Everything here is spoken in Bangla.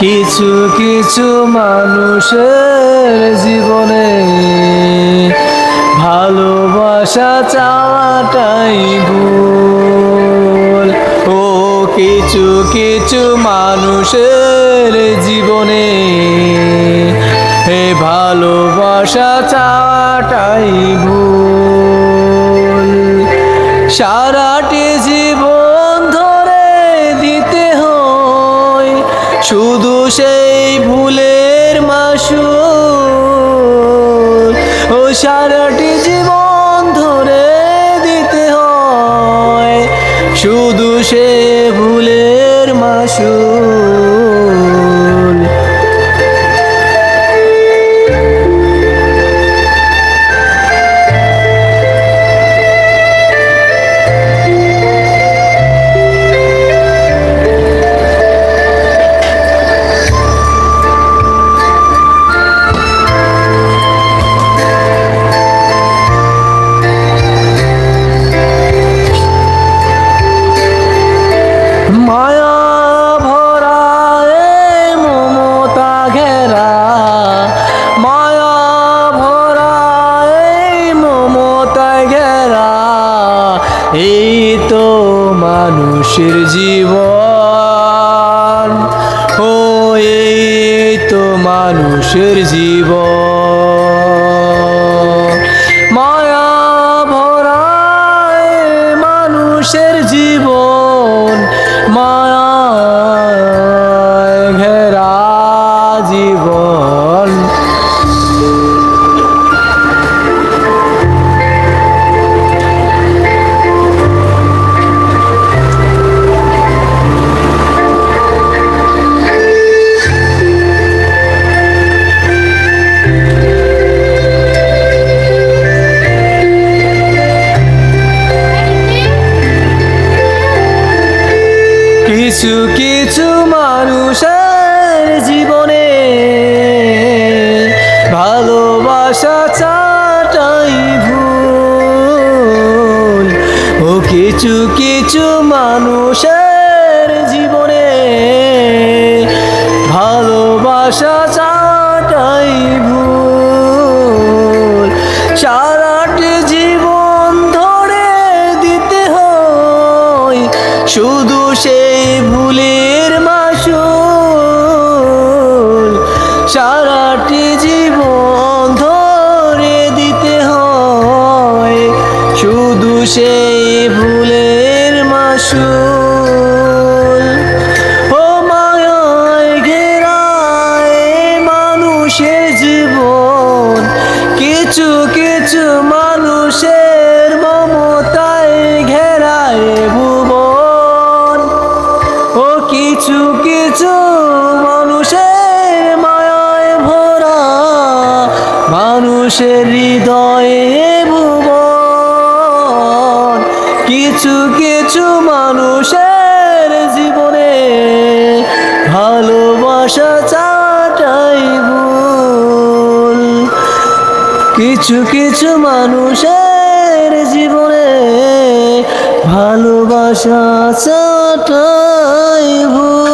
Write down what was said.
কিছু কিছু মানুষের জীবনে ভালোবাসা চাওয়াটাই ভুল। ও কিছু কিছু মানুষের জীবনে ভালোবাসা চাওয়াটাই ভুল। সারাটি জীবন ধরে দিতে হয় শুধু সেই ভুলের মাসুল। ও সারাটি জীবন ধরে দিতে হয় শুধু সে ভুলের মাসুল। মায়া ভরা মমতা ঘেরা, মায়া ভরা মমতা ঘেরা, এই তো মানুষের জীবন। ও এই তো মানুষের জীবন। মায়া ভরা মানুষের জীবন, মায়ায় ঘেরা জীবন। কিছু কিছু মানুষের জীবনে ভালোবাসা চাওয়াটাই ভুল। ও কিছু কিছু মানুষের জীবনে ভালোবাসা চাওয়াটাই ভুল। সারাটি জীবন ধরে দিতে হয় শুধু সেই ভুলের মাসুল। সারাটি জীবন ধরে দিতে হয় শুধু সেই ভুলের মাসুল। ও মায়ায় ঘেরা মানুষের জীবন, কিছু কিছু মানুষের মমতায় ঘেরায় ভুবন। ও কিছু কিছু মানুষের মায়ায় ভরা, মানুষের হৃদয়ে ভুবন। কিছু কিছু মানুষের জীবনে ভালোবাসা চাওয়াটাই ভুল। কিছু কিছু মানুষের জীবনে ভালোবাসা চাওয়াটাই ভুল।